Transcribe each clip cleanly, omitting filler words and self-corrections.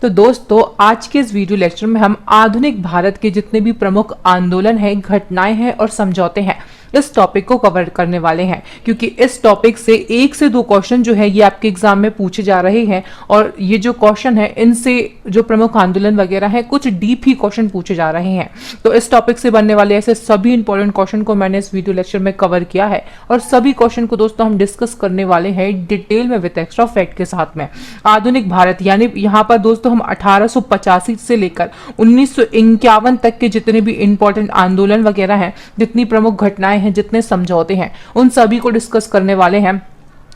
तो दोस्तों आज के इस वीडियो लेक्चर में हम आधुनिक भारत के जितने भी प्रमुख आंदोलन हैं, घटनाएं हैं और समझौते हैं, इस टॉपिक को कवर करने वाले हैं। क्योंकि इस टॉपिक से 1 से 2 क्वेश्चन जो है ये आपके एग्जाम में पूछे जा रहे हैं और ये जो क्वेश्चन है इनसे जो प्रमुख आंदोलन वगैरह है कुछ डीप ही क्वेश्चन पूछे जा रहे हैं। तो इस टॉपिक से बनने वाले ऐसे सभी इंपॉर्टेंट क्वेश्चन को मैंने इस वीडियो लेक्चर में कवर किया है और सभी क्वेश्चन को दोस्तों हम डिस्कस करने वाले हैं डिटेल में विद एक्स्ट्रा फैक्ट के साथ में। आधुनिक भारत यानी यहाँ पर दोस्तों हम 1885 से लेकर 1951 तक के जितने भी इंपॉर्टेंट आंदोलन वगैरह हैं, जितनी प्रमुख घटनाएं हैं, जितने समझौते हैं, उन सभी को डिस्कस करने वाले हैं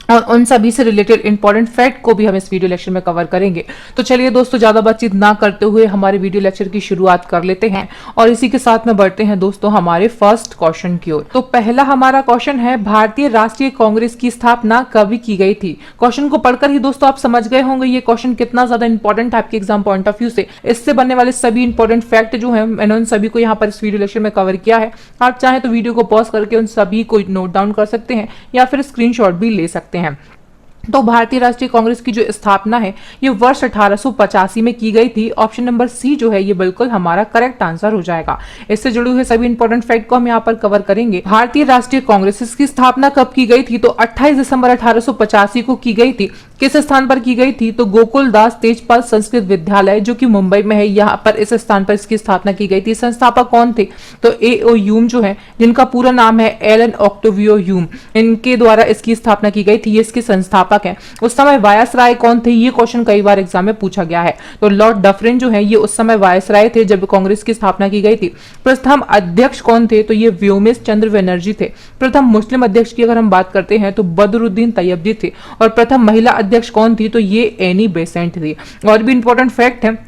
और उन सभी से रिलेटेड इंपॉर्टेंट फैक्ट को भी हम इस वीडियो लेक्चर में कवर करेंगे। तो चलिए दोस्तों ज्यादा बातचीत ना करते हुए हमारे वीडियो लेक्चर की शुरुआत कर लेते हैं और इसी के साथ में बढ़ते हैं दोस्तों हमारे फर्स्ट क्वेश्चन की ओर। तो पहला हमारा क्वेश्चन है, भारतीय राष्ट्रीय कांग्रेस की स्थापना कब की गई थी। क्वेश्चन को पढ़कर ही दोस्तों आप समझ गए होंगे ये क्वेश्चन कितना ज्यादा इंपॉर्टेंट है आपके एग्जाम पॉइंट ऑफ व्यू से। इससे बनने वाले सभी इंपॉर्टेंट फैक्ट जो है मैंने उन सभी को यहाँ पर इस वीडियो लेक्चर में कवर किया है। आप चाहें तो वीडियो को पॉज करके उन सभी को नोट डाउन कर सकते हैं या फिर स्क्रीनशॉट भी ले सकते हैं। तो भारतीय राष्ट्रीय कांग्रेस की जो स्थापना है ये वर्ष 1885 में की गई थी। ऑप्शन नंबर सी जो है ये बिल्कुल हमारा करेक्ट आंसर हो जाएगा। इससे जुड़े हुए सभी इंपॉर्टेंट फैक्ट को हम यहाँ पर कवर करेंगे। भारतीय राष्ट्रीय कांग्रेस इसकी स्थापना कब की गई थी, तो 28 दिसंबर 1885 को की गई थी। किस स्थान पर की गई थी, तो गोकुल दास तेजपाल संस्कृत विद्यालय जो कि मुंबई में है, यहाँ पर इस स्थान पर इसकी स्थापना की गई थी। संस्थापक कौन थे, तो A.O. ह्यूम जो है, जिनका पूरा नाम है एलन ऑक्टेवियो ह्यूम, इनके द्वारा इसकी स्थापना की गई थी। ये इसके संस्थापक है। उस समय वायसराय कौन थे, ये क्वेश्चन कई बार एग्जाम में पूछा गया है। तो लॉर्ड डफरिन जो है ये उस समय वायसराय थे जब कांग्रेस की स्थापना की गई थी। प्रथम अध्यक्ष कौन थे, तो ये व्योमेश चंद्र बनर्जी थे। प्रथम मुस्लिम अध्यक्ष की अगर हम बात करते हैं तो बदरुद्दीन तैयबजी थे और प्रथम महिला अध्यक्ष कौन थी, तो ये एनी बेसेंट थी। और भी इंपॉर्टेंट फैक्ट है,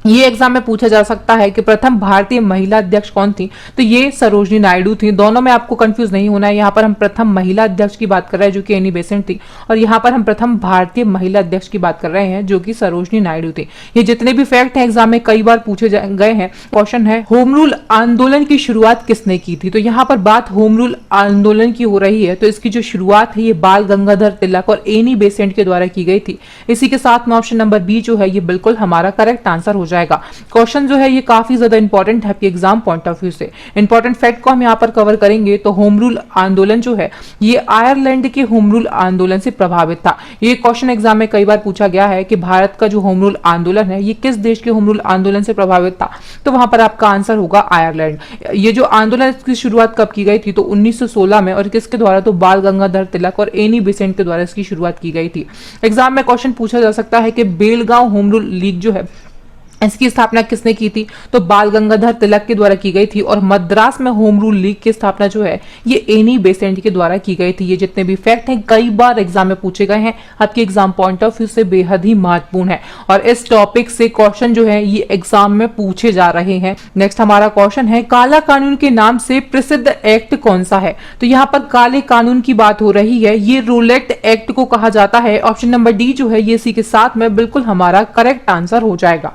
ये एग्जाम में पूछा जा सकता है कि प्रथम भारतीय महिला अध्यक्ष कौन थी, तो ये सरोजनी नायडू थी। दोनों में आपको कंफ्यूज नहीं होना है। यहाँ पर हम प्रथम महिला अध्यक्ष की बात कर रहे हैं जो कि एनी बेसेंट थी और यहाँ पर हम प्रथम भारतीय महिला अध्यक्ष की बात कर रहे हैं जो कि सरोजनी नायडू थी। ये जितने भी फैक्ट हैं एग्जाम में कई बार पूछे गए हैं। क्वेश्चन है, होम रूल आंदोलन की शुरुआत किसने की थी, तो यहाँ पर बात होम रूल आंदोलन की हो रही है। तो इसकी जो शुरुआत है ये बाल गंगाधर तिलक और एनी बेसेंट के द्वारा की गई थी। इसी के साथ में ऑप्शन नंबर बी जो है ये बिल्कुल हमारा करेक्ट आंसर हो जाएगा। क्वेश्चन जो है ये काफी ज्यादा इंपॉर्टेंट है आपके एग्जाम पॉइंट ऑफ व्यू से। इंपॉर्टेंट फैक्ट को हम यहाँ पर कवर करेंगे। तो होम रूल आंदोलन जो है ये आयरलैंड के होम रूल आंदोलन से प्रभावित था। ये क्वेश्चन एग्जाम में कई बार पूछा गया है कि भारत का जो होम रूल आंदोलन है ये किस देश के होम रूल आंदोलन से प्रभावित था, तो वहां पर आपका आंसर होगा आयरलैंड। ये जो आंदोलन की शुरुआत कब की गई थी, तो 1916 में, और किसके द्वारा, तो बाल गंगाधर तिलक और एनी बेसेंट के द्वारा इसकी शुरुआत की गई थी। एग्जाम में क्वेश्चन पूछा जा सकता है कि बेलगांव होम रूल लीग जो है इसकी स्थापना किसने की थी, तो बाल गंगाधर तिलक के द्वारा की गई थी। और मद्रास में होम रूल लीग की स्थापना जो है ये एनी बेसेंट के द्वारा की गई थी। ये जितने भी फैक्ट हैं कई बार एग्जाम में पूछे गए हैं, आपके एग्जाम पॉइंट ऑफ व्यू से बेहद ही महत्वपूर्ण है और इस टॉपिक से क्वेश्चन जो है ये एग्जाम में पूछे जा रहे हैं। नेक्स्ट हमारा क्वेश्चन है, काला कानून के नाम से प्रसिद्ध एक्ट कौन सा है, तो यहाँ पर काले कानून की बात हो रही है। ये रूलेट एक्ट को कहा जाता है। ऑप्शन नंबर डी जो है ये इसी के साथ में बिल्कुल हमारा करेक्ट आंसर हो जाएगा।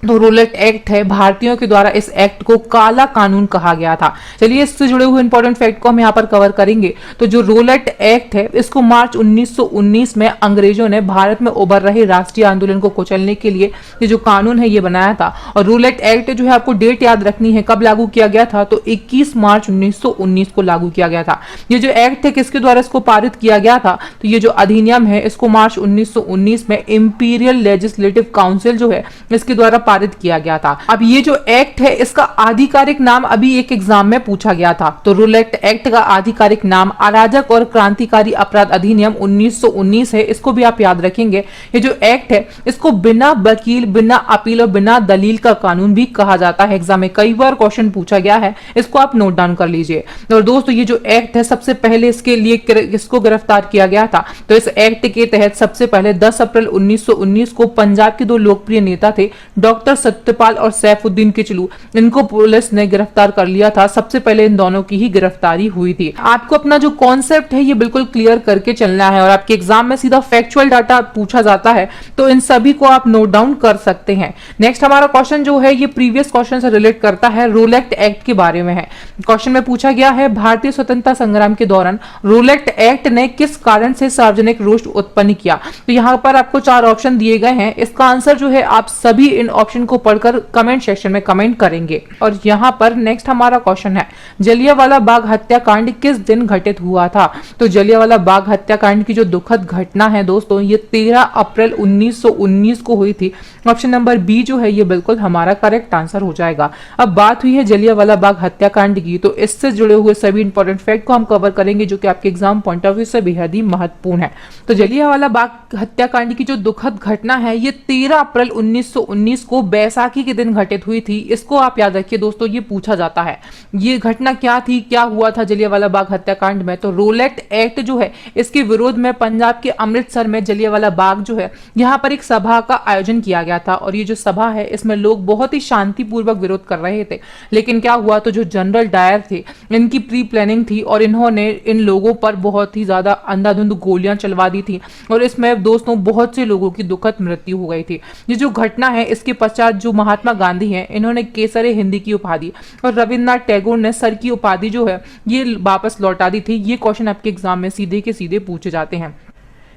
तो रूलेट एक्ट है, भारतीयों के द्वारा इस एक्ट को काला कानून कहा गया था। चलिए इससे जुड़े हुए इंपॉर्टेंट फैक्ट को हम यहाँ पर कवर करेंगे। तो जो रूलेट एक्ट है इसको मार्च 1919 में अंग्रेजों ने भारत में उभर रहे राष्ट्रीय आंदोलन को कुचलने के लिए ये जो कानून है ये बनाया था। और रूलेट एक्ट जो है आपको डेट याद रखनी है कब लागू किया गया था, तो 21 मार्च 1919 को लागू किया गया था। ये जो एक्ट है किसके द्वारा इसको पारित किया गया था, तो ये जो अधिनियम है इसको मार्च 1919 में इंपीरियल लेजिस्लेटिव काउंसिल जो है इसके द्वारा पारित किया गया था। अब ये जो एक्ट है इसका आधिकारिक नाम अभी एक एग्जाम में पूछा गया था। तो रूलेट एक्ट का आधिकारिक नाम अराजक और क्रांतिकारी अपराध अधिनियम 1919 है। इसको भी आप याद रखेंगे। ये जो एक्ट है इसको बिना वकील, बिना अपील और बिना दलील का कानून भी कहा जाता है। एग्जाम में कई बार क्वेश्चन पूछा गया है, इसको आप नोट डाउन कर लीजिए। और दोस्तों ये जो एक्ट है सबसे पहले इसके लिए इसको गिरफ्तार किया गया था। तो इस एक्ट के तहत सबसे पहले 10 अप्रैल 1919 को पंजाब के 2 लोकप्रिय नेता थे, डॉक्टर डॉक्टर सत्यपाल और सैफुद्दीन किचलू, इनको पुलिस ने गिरफ्तार कर लिया था। सबसे पहले इन दोनों की ही गिरफ्तारी हुई थी। आपको अपना जो कॉन्सेप्ट है ये बिल्कुल क्लियर करके चलना है, और आपके एग्जाम में सीधा फैक्चुअल डाटा पूछा जाता है, तो इन सभी को आप नोट डाउन कर सकते हैं। नेक्स्ट हमारा क्वेश्चन जो है ये प्रीवियस क्वेश्चन से रिलेट करता है, रोलेट एक्ट के बारे में है। क्वेश्चन में पूछा गया है, भारतीय स्वतंत्रता संग्राम के दौरान रोलेट एक्ट ने किस कारण से सार्वजनिक रोष उत्पन्न किया। तो यहाँ पर आपको 4 ऑप्शन दिए गए हैं। इसका आंसर जो है आप सभी इन ऑप्शन को पढ़कर कमेंट सेक्शन में कमेंट करेंगे। और यहाँ पर नेक्स्ट हमारा क्वेश्चन है, जलियांवाला बाग हत्याकांड किस दिन घटित हुआ था। तो जलियांवाला बाग हत्याकांड की जो दुखद घटना है दोस्तों, ये 13 अप्रैल 1919 को हुई थी। ऑप्शन नंबर बी जो है ये बिल्कुल हमारा करेक्ट आंसर हो जाएगा। अब बात हुई है जलियांवाला बाग हत्याकांड की, तो इससे जुड़े हुए सभी इंपॉर्टेंट फैक्ट को हम कवर करेंगे, जो कि आपके एग्जाम पॉइंट ऑफ व्यू से बेहद ही महत्वपूर्ण है। तो जलियांवाला बाग हत्याकांड की जो दुखद घटना है ये 13 अप्रैल 1919 को बैसाखी के दिन घटित हुई थी। इसको आप याद रखिए दोस्तों, ये पूछा जाता है ये घटना क्या थी, क्या हुआ था जलियांवाला बाग हत्याकांड में। तो रोलेट एक्ट जो है इसके विरोध में पंजाब के अमृतसर में जलियांवाला बाग जो है यहाँ पर एक सभा का आयोजन किया गया था, और ये जो सभा है इसमें लोग बहुत ही शांतिपूर्वक विरोध कर रहे थे। लेकिन क्या हुआ, तो जो जनरल डायर थे इनकी प्री प्लानिंग थी, और इन्होंने इन लोगों पर बहुत ही ज्यादा अंधाधुंध गोलियां चलवा दी थी, और इसमें दोस्तों बहुत से लोगों की दुखद मृत्यु हो गई थी। ये जो घटना है इसके पश्चात जो महात्मा गांधी हैं इन्होंने केसरे हिंदी की उपाधि और रविन्द्रनाथ टैगोर ने सर की उपाधि जो है ये वापस लौटा दी थी। ये क्वेश्चन आपके एग्जाम में सीधे के सीधे पूछे जाते हैं।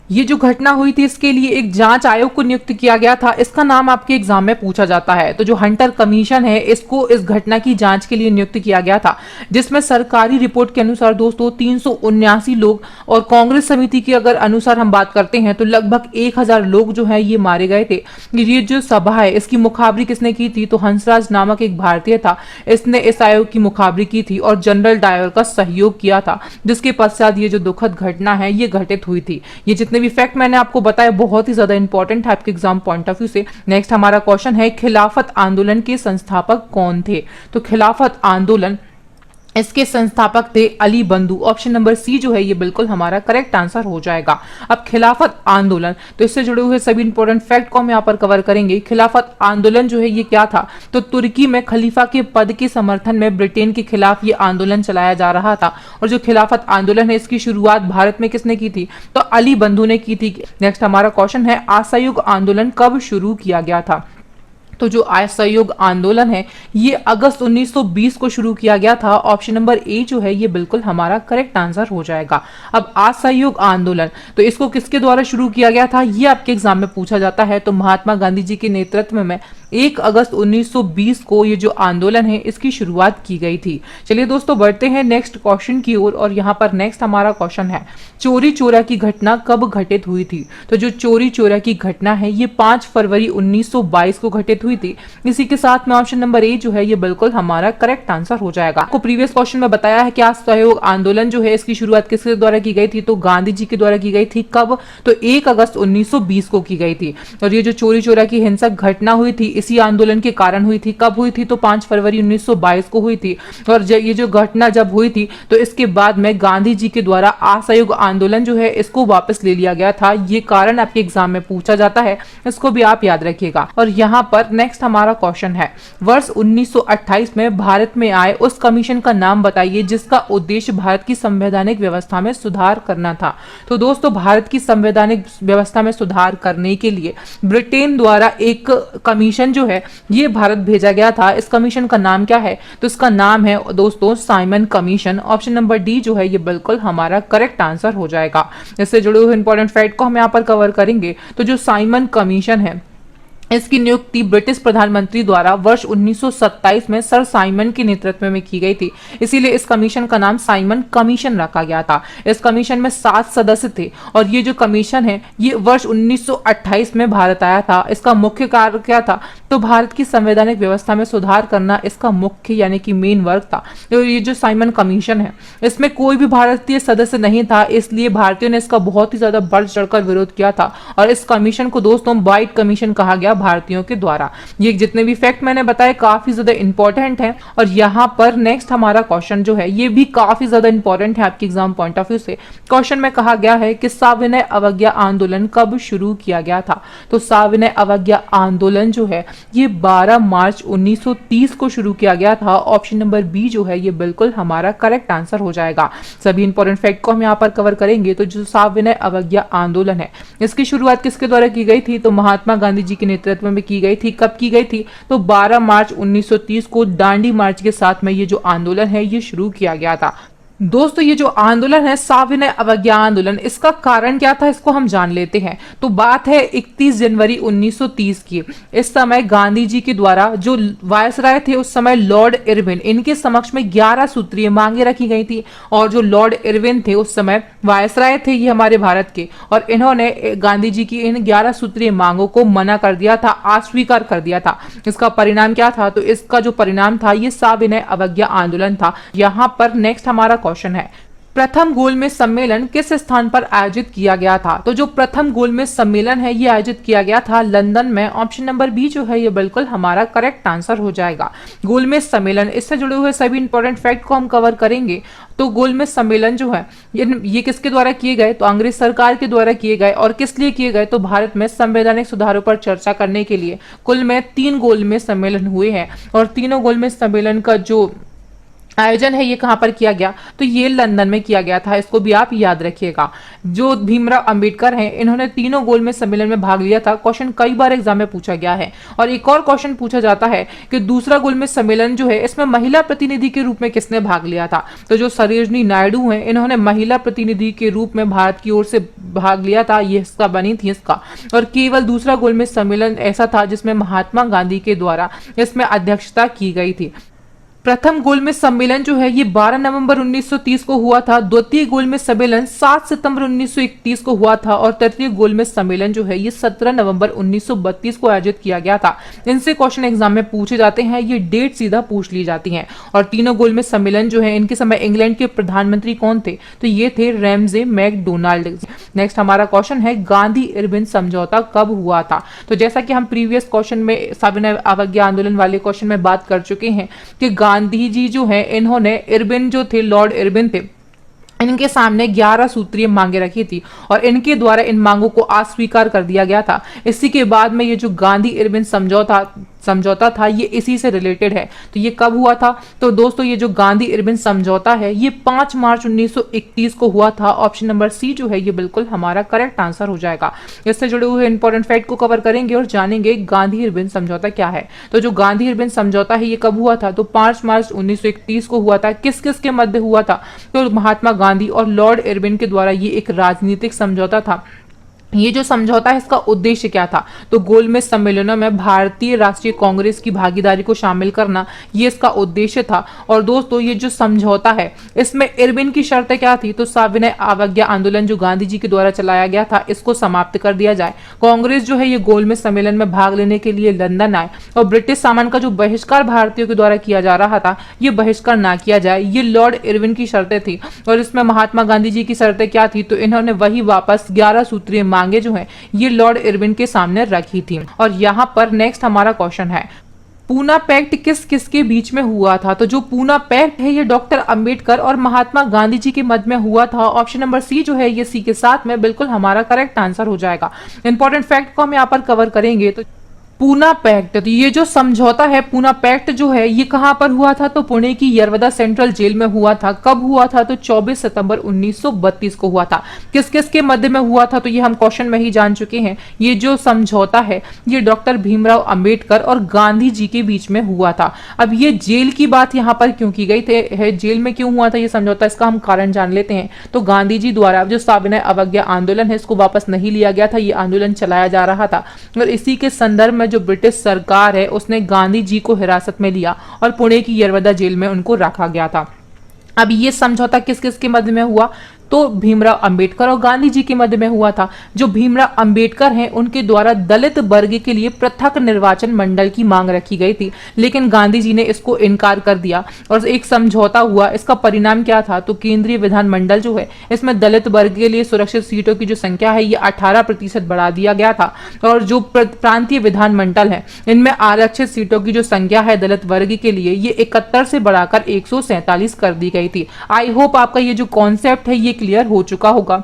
ये जो घटना हुई थी इसके लिए एक जांच आयोग को नियुक्त किया गया था, इसका नाम आपके एग्जाम में पूछा जाता है। तो जो हंटर कमीशन है इसको इस घटना की जांच के लिए नियुक्त किया गया था, जिसमें सरकारी रिपोर्ट के अनुसार दोस्तों 379 लोग, और कांग्रेस समिति के अगर अनुसार हम बात करते हैं तो लगभग 1000 लोग जो है ये मारे गए थे। ये जो सभा है इसकी मुखाबरी किसने की थी, तो हंसराज नामक एक भारतीय था, इसने इस आयोग की मुखाबरी की थी और जनरल डायर का सहयोग किया था, जिसके पश्चात ये जो दुखद घटना है ये घटित हुई थी। ये जितने भी फैक्ट मैंने आपको बताया बहुत ही ज्यादा इंपॉर्टेंट है आपके एग्जाम पॉइंट ऑफ व्यू से। नेक्स्ट हमारा क्वेश्चन है, खिलाफत आंदोलन के संस्थापक कौन थे। तो खिलाफत आंदोलन इसके संस्थापक थे अली बंधु। ऑप्शन नंबर सी जो है ये बिल्कुल हमारा करेक्ट आंसर हो जाएगा। अब खिलाफत आंदोलन, तो इससे जुड़े हुए सभी इंपॉर्टेंट फैक्ट को हम यहाँ पर कवर करेंगे। खिलाफत आंदोलन जो है ये क्या था, तो तुर्की में खलीफा के पद के समर्थन में ब्रिटेन के खिलाफ ये आंदोलन चलाया जा रहा था। और जो खिलाफत आंदोलन है इसकी शुरुआत भारत में किसने की थी, तो अली बंधु ने की थी। नेक्स्ट हमारा क्वेश्चन है, असहयोग आंदोलन कब शुरू किया गया था। तो जो असहयोग आंदोलन है ये अगस्त 1920 को शुरू किया गया था। ऑप्शन नंबर ए जो है ये बिल्कुल हमारा करेक्ट आंसर हो जाएगा। अब असहयोग आंदोलन, तो इसको किसके द्वारा शुरू किया गया था ये आपके एग्जाम में पूछा जाता है। तो महात्मा गांधी जी के नेतृत्व में 1 अगस्त 1920 को ये जो आंदोलन है इसकी शुरुआत की गई थी। चलिए दोस्तों बढ़ते हैं नेक्स्ट क्वेश्चन की ओर, और यहाँ पर नेक्स्ट हमारा क्वेश्चन है, चोरी चोरा की घटना कब घटित हुई थी। तो जो चोरी चोरा की घटना है ये 5 फरवरी 1922 को घटित हुई थी। इसी के साथ में ऑप्शन नंबर ए जो है ये बिल्कुल हमारा करेक्ट आंसर हो जाएगा। आपको प्रीवियस क्वेश्चन में बताया है कि असहयोग आंदोलन जो है इसकी शुरुआत किसके द्वारा की गई थी, तो गांधी जी के द्वारा की गई थी। कब, तो 1 अगस्त 1920 को की गई थी। और ये जो चोरी चोरा की हिंसक घटना हुई थी इसी आंदोलन के कारण हुई थी। कब हुई थी, तो 5 फरवरी 1922 को हुई थी। और ये जो घटना जब हुई थी तो इसके बाद में गांधी जी के द्वारा असहयोग आंदोलन जो है इसको वापस ले लिया गया था। ये कारण आपके एग्जाम में पूछा जाता है, इसको भी आप याद रखिएगा। और यहाँ पर नेक्स्ट हमारा क्वेश्चन है, वर्ष 1928 में भारत में आए उस कमीशन का नाम बताइए जिसका उद्देश्य भारत की संवैधानिक व्यवस्था में सुधार करना था। तो दोस्तों भारत की संवैधानिक व्यवस्था में सुधार करने के लिए ब्रिटेन द्वारा एक कमीशन जो है ये भारत भेजा गया था। इस कमीशन का नाम क्या है, तो इसका नाम है दोस्तों Simon commission. Option number D जो है ये बिल्कुल हमारा करेक्ट आंसर हो जाएगा। इससे जुड़े हुए इंपॉर्टेंट फैक्ट को हम यहाँ पर कवर करेंगे। तो जो साइमन कमीशन है इसकी नियुक्ति ब्रिटिश प्रधानमंत्री द्वारा वर्ष 1927 में सर साइमन के नेतृत्व में की गई थी, इसीलिए इस कमीशन का नाम साइमन कमीशन रखा गया था। इस कमीशन में 7 सदस्य थे और ये जो कमीशन है ये वर्ष 1928 में भारत आया था। इसका मुख्य कार्य क्या था, तो भारत की संवैधानिक व्यवस्था में सुधार करना इसका मुख्य यानी कि मेन वर्क था। तो ये जो साइमन कमीशन है इसमें कोई भी भारतीय सदस्य नहीं था, इसलिए भारतीयों ने इसका बहुत ही ज्यादा बढ़ चढ़कर विरोध किया था और इस कमीशन को दोस्तों व्हाइट कमीशन कहा गया भारतीयों के द्वारा। ये जितने भी फैक्ट मैंने बताए काफी ज्यादा इंपॉर्टेंट है। और यहाँ पर नेक्स्ट हमारा क्वेश्चन जो है ये भी काफी ज्यादा इंपॉर्टेंट है आपके एग्जाम पॉइंट ऑफ व्यू से। क्वेश्चन में कहा गया है कि सविनय अवज्ञा आंदोलन कब शुरू किया गया था। तो सविनय अवज्ञा आंदोलन जो है ये 12 मार्च 1930 को शुरू किया गया था। ऑप्शन नंबर बी जो है ये बिल्कुल हमारा करेक्ट आंसर हो जाएगा। सभी इंपॉर्टेंट फैक्ट को हम यहाँ पर कवर करेंगे। तो जो सविनय अवज्ञा आंदोलन है इसकी शुरुआत किसके द्वारा की गई थी। तो महात्मा गांधी जी के नेतृत्व में की गई थी। कब की गई थी। तो 12 मार्च 1930 को दांडी मार्च के साथ में ये जो आंदोलन है ये शुरू किया गया था। दोस्तों ये जो आंदोलन है सविनय अवज्ञा आंदोलन, इसका कारण क्या था इसको हम जान लेते हैं। तो बात है 31 जनवरी 1930 की। इस समय गांधी जी के द्वारा जो वायसराय थे उस समय लॉर्ड इरविन, इनके समक्ष में 11 सूत्रीय मांगे रखी गई थी। और जो लॉर्ड इरविन थे उस समय वायसराय थे ये हमारे भारत के, और इन्होंने गांधी जी की इन 11 सूत्रीय मांगों को मना कर दिया था, अस्वीकार कर दिया था। इसका परिणाम क्या था। तो इसका जो परिणाम था ये सविनय अवज्ञा आंदोलन था। यहाँ पर नेक्स्ट हमारा क्वेश्चन है, प्रथम गोलमेज सम्मेलन किस स्थान पर आयोजित किया गया था। तो जो प्रथम गोलमेज सम्मेलन है ये आयोजित किया गया था लंदन में। ऑप्शन नंबर बी जो है ये बिल्कुल हमारा करेक्ट आंसर हो जाएगा। गोलमेज सम्मेलन, इससे जुड़े हुए सभी इंपॉर्टेंट फैक्ट को हम कवर करेंगे। तो गोलमेज सम्मेलन जो है ये किसके द्वारा किए गए। तो अंग्रेज सरकार के द्वारा किए गए। और किस लिए किए गए। तो भारत में संवैधानिक सुधारों पर चर्चा करने के लिए। कुल में 3 गोलमेज सम्मेलन हुए हैं। और तीनों गोलमेज सम्मेलन का जो आयोजन है ये कहां पर किया गया। तो ये लंदन में किया गया था। इसको भी आप याद रखिएगा। जो भीमराव अंबेडकर हैं इन्होंने तीनों गोलमेज सम्मेलन में भाग लिया था। क्वेश्चन कई बार एग्जाम में पूछा गया है। और एक और क्वेश्चन पूछा जाता है कि दूसरा गोलमेज सम्मेलन जो है इसमें महिला प्रतिनिधि के रूप में किसने भाग लिया था। तो जो सरोजिनी नायडू हैं इन्होंने महिला प्रतिनिधि के रूप में भारत की ओर से भाग लिया था। ये हिस्सा बनी थी इसका। और केवल दूसरा गोलमेज सम्मेलन ऐसा था जिसमें महात्मा गांधी के द्वारा इसमें अध्यक्षता की गई थी। प्रथम गोलमेज सम्मेलन जो है ये 12 नवंबर 1930 को हुआ था। द्वितीय गोलमेज सम्मेलन 7 सितंबर 1931 को हुआ था। और तृतीय गोलमेज सम्मेलन जो है ये 17 नवंबर 1932 को आयोजित किया गया था। इनसे क्वेश्चन एग्जाम में पूछे जाते हैं। ये डेट सीधा पूछ ली जाती हैं। और तीनों गोलमेज सम्मेलन जो है इनके समय इंग्लैंड के प्रधानमंत्री कौन थे। तो ये थे रैमजे मैकडोनाल्ड। नेक्स्ट हमारा क्वेश्चन है गांधी इरविन समझौता कब हुआ था। तो जैसा कि हम प्रीवियस क्वेश्चन में सविनय अवज्ञा आंदोलन वाले क्वेश्चन में बात कर चुके हैं कि गांधी जी जो है इन्होंने इरविन जो थे लॉर्ड इरविन थे इनके सामने 11 सूत्रीय मांगे रखी थी। और इनके द्वारा इन मांगों को अस्वीकार कर दिया गया था। इसी के बाद में ये जो गांधी इरविन समझौता था ये इसी से रिलेटेड है। तो ये कब हुआ था। तो दोस्तों ये जो गांधी इरविन समझौता है ये 5 मार्च 1931 को हुआ था। ऑप्शन नंबर सी जो है ये बिल्कुल हमारा करेक्ट आंसर हो जाएगा। इससे जुड़े हुए इंपॉर्टेंट फैक्ट को कवर करेंगे और जानेंगे गांधी इरविन समझौता क्या है। तो जो गांधी इरविन समझौता है ये कब हुआ था। तो 5 मार्च 1931 को हुआ था। किस किस के मध्य हुआ था। तो महात्मा गांधी और लॉर्ड इरविन के द्वारा ये एक राजनीतिक समझौता था। ये जो समझौता है इसका उद्देश्य क्या था। तो गोलमेज सम्मेलनों में भारतीय राष्ट्रीय कांग्रेस की भागीदारी को शामिल करना ये इसका उद्देश्य था। और दोस्तों ये जो समझौता है इसमें इरविन की शर्तें क्या थी। तो सविनय अवज्ञा आंदोलन जो गांधी जी के द्वारा चलाया गया था इसको समाप्त कर दिया जाए। कांग्रेस जो है ये गोलमेज सम्मेलन में भाग लेने के लिए लंदन आए। और ब्रिटिश सामान का जो बहिष्कार भारतीयों के द्वारा किया जा रहा था ये बहिष्कार ना किया जाए। ये लॉर्ड इरविन की शर्तें थी। और इसमें महात्मा गांधी जी की शर्तें क्या थी। तो इन्होंने वही वापस 11 सूत्रीय मांगे जो है ये लॉर्ड इरविन के सामने रखी थी। और यहाँ पर नेक्स्ट हमारा क्वेश्चन है पूना पैक्ट किस किस के बीच में हुआ था। तो जो पूना पैक्ट है ये डॉक्टर अंबेडकर और महात्मा गांधी जी के मध्य में हुआ था। ऑप्शन नंबर सी जो है ये सी के साथ में बिल्कुल हमारा करेक्ट आंसर हो जाएगा। इंपॉर्टेंट फैक्ट को हम यहाँ पर कवर करेंगे। तो पूना पैक्ट, तो ये जो समझौता है पूना पैक्ट जो है ये कहां पर हुआ था। तो पुणे की यरवदा सेंट्रल जेल में हुआ था। कब हुआ था। तो 24 सितंबर 1932 को हुआ था। किस किस के मध्य में हुआ था। तो ये हम क्वेश्चन में ही जान चुके हैं। ये जो समझौता है ये डॉक्टर भीमराव अंबेडकर और गांधी जी के बीच में हुआ था। अब ये जेल की बात यहाँ पर क्यों की गई है, जेल में क्यों हुआ था ये समझौता, इसका हम कारण जान लेते हैं। तो गांधी जी द्वारा जो सविनय अवज्ञा आंदोलन है इसको वापस नहीं लिया गया था। ये आंदोलन चलाया जा रहा था। और इसी के संदर्भ में जो ब्रिटिश सरकार है उसने गांधी जी को हिरासत में लिया और पुणे की यरवदा जेल में उनको रखा गया था। अब ये समझौता किस किस के मध्य में हुआ। तो भीमराव अंबेडकर और गांधी जी के मध्य में हुआ था। जो भीमराव अंबेडकर हैं उनके द्वारा दलित वर्ग के लिए पृथक निर्वाचन मंडल की मांग रखी गई थी, लेकिन गांधी जी ने इसको इनकार कर दिया और एक समझौता हुआ। इसका परिणाम क्या था, तो केंद्रीय विधानमंडल जो है इसमें दलित वर्ग के लिए सुरक्षित सीटों की जो संख्या है ये 18% बढ़ा दिया गया था, और जो प्रांतीय विधानमंडल है इनमें आरक्षित सीटों की जो संख्या है दलित वर्ग के लिए ये 71 से बढ़ाकर 147 कर दी गई थी। आई होप आपका ये जो कॉन्सेप्ट है ये क्लियर हो चुका होगा।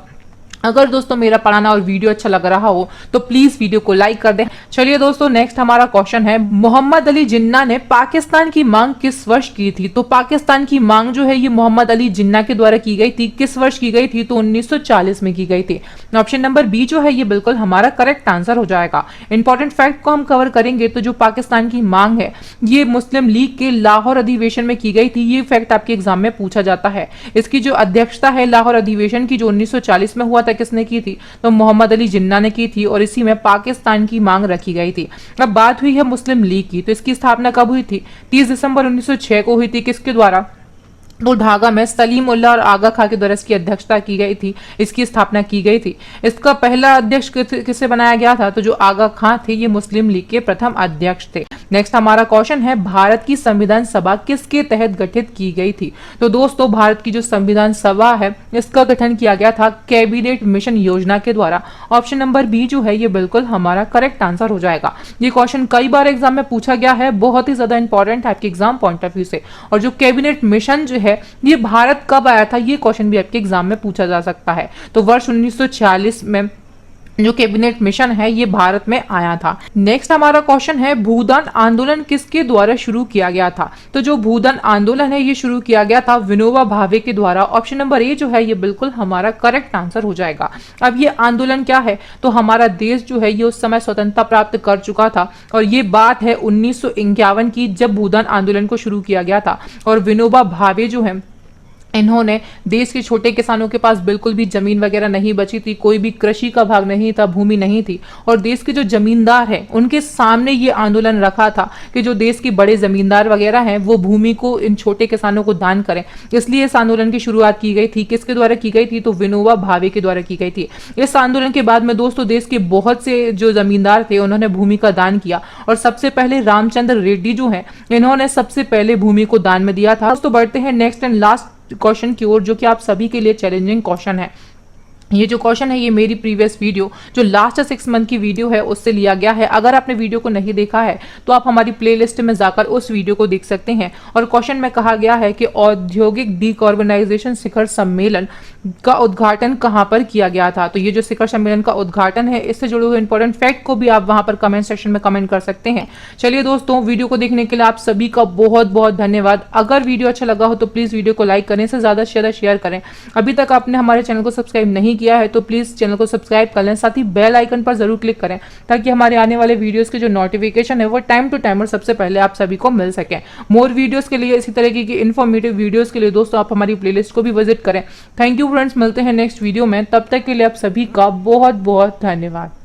अगर दोस्तों मेरा पढ़ाना और वीडियो अच्छा लग रहा हो तो प्लीज वीडियो को लाइक कर दें। चलिए दोस्तों, नेक्स्ट हमारा क्वेश्चन है, मोहम्मद अली जिन्ना ने पाकिस्तान की मांग किस वर्ष की थी? तो पाकिस्तान की मांग जो है ये मोहम्मद अली जिन्ना के द्वारा की गई थी। किस वर्ष की गई थी? तो 1940 में की गई थी। ऑप्शन नंबर बी जो है ये बिल्कुल हमारा करेक्ट आंसर हो जाएगा। इंपॉर्टेंट फैक्ट को हम कवर करेंगे तो जो पाकिस्तान की मांग है ये मुस्लिम लीग के लाहौर अधिवेशन में की गई थी। ये फैक्ट आपके एग्जाम में पूछा जाता है। इसकी जो अध्यक्षता है लाहौर अधिवेशन की जो 1940 में हुआ था, किसने की थी? तो मोहम्मद अली जिन्ना ने की थी, और इसी में पाकिस्तान की मांग रखी गई थी। अब बात हुई है मुस्लिम लीग की, तो इसकी स्थापना कब हुई थी? 30 दिसंबर 1906 को हुई थी। किसके द्वारा? तो ढाका में सलीम उल्लाह और आगा खां के द्वारा इसकी अध्यक्षता की गई थी, इसकी स्थापना की गई थी। इसका पहला अध्यक्ष किसे बनाया गया था? तो जो आगा खां थे ये मुस्लिम लीग के प्रथम अध्यक्ष थे। नेक्स्ट हमारा क्वेश्चन है, भारत की संविधान सभा किसके तहत गठित की गई थी? तो दोस्तों भारत की जो संविधान सभा है इसका गठन किया गया था कैबिनेट मिशन योजना के द्वारा। ऑप्शन नंबर बी जो है ये बिल्कुल हमारा करेक्ट आंसर हो जाएगा। ये क्वेश्चन कई बार एग्जाम में पूछा गया है, बहुत ही ज्यादा इंपॉर्टेंट है आपके एग्जाम पॉइंट ऑफ व्यू से। और जो कैबिनेट मिशन जो है ये भारत कब आया था, ये क्वेश्चन भी आपके एग्जाम में पूछा जा सकता है। तो वर्ष 1946 में जो कैबिनेट मिशन है ये भारत में आया था। नेक्स्ट हमारा क्वेश्चन है, भूदान आंदोलन किसके द्वारा शुरू किया गया था? तो जो भूदान आंदोलन है ये शुरू किया गया था विनोबा भावे के द्वारा। ऑप्शन नंबर ए जो है ये बिल्कुल हमारा करेक्ट आंसर हो जाएगा। अब ये आंदोलन क्या है, तो हमारा देश जो है ये उस समय स्वतंत्रता प्राप्त कर चुका था, और ये बात है 1951 की, जब भूदान आंदोलन को शुरू किया गया था। और विनोबा भावे जो है इन्होंने देश के छोटे किसानों के पास बिल्कुल भी जमीन वगैरह नहीं बची थी, कोई भी कृषि का भाग नहीं था, भूमि नहीं थी, और देश के जो जमींदार हैं उनके सामने ये आंदोलन रखा था कि जो देश के बड़े जमींदार वगैरह हैं वो भूमि को इन छोटे किसानों को दान करें। इसलिए इस आंदोलन की शुरुआत की गई थी। किसके द्वारा की गई थी? तो विनोबा भावे के द्वारा की गई थी। इस आंदोलन के बाद में दोस्तों देश के बहुत से जो जमींदार थे उन्होंने भूमि का दान किया, और सबसे पहले रामचंद्र रेड्डी जो है इन्होंने सबसे पहले भूमि को दान में दिया था। दोस्तों बढ़ते हैं नेक्स्ट एंड लास्ट क्वेश्चन की ओर, जो कि आप सभी के लिए चैलेंजिंग क्वेश्चन है। ये जो क्वेश्चन है ये मेरी प्रीवियस वीडियो जो लास्ट 6 मंथ की वीडियो है उससे लिया गया है। अगर आपने वीडियो को नहीं देखा है तो आप हमारी प्लेलिस्ट में जाकर उस वीडियो को देख सकते हैं। और क्वेश्चन में कहा गया है कि औद्योगिक डिकार्बनाइजेशन शिखर सम्मेलन का उद्घाटन कहां पर किया गया था? तो ये जो शिखर सम्मेलन का उद्घाटन है इससे जुड़े हुए इंपॉर्टेंट फैक्ट को भी आप वहां पर कमेंट सेक्शन में कमेंट कर सकते हैं। चलिए दोस्तों, वीडियो को देखने के लिए आप सभी का बहुत बहुत धन्यवाद। अगर वीडियो अच्छा लगा हो तो प्लीज वीडियो को लाइक करें, से ज्यादा से ज्यादा शेयर करें। अभी तक आपने हमारे चैनल को सब्सक्राइब नहीं किया है तो प्लीज चैनल को सब्सक्राइब कर लें, साथ ही बेल आइकन पर जरूर क्लिक करें ताकि हमारे आने वाले वीडियोस के जो नोटिफिकेशन है वो टाइम टू टाइम और सबसे पहले आप सभी को मिल सके। मोर वीडियोस के लिए, इसी तरीके की इन्फॉर्मेटिव वीडियोस के लिए दोस्तों आप हमारी प्लेलिस्ट को भी विजिट करें। थैंक यू फ्रेंड्स, मिलते हैं नेक्स्ट वीडियो में। तब तक के लिए आप सभी का बहुत बहुत धन्यवाद।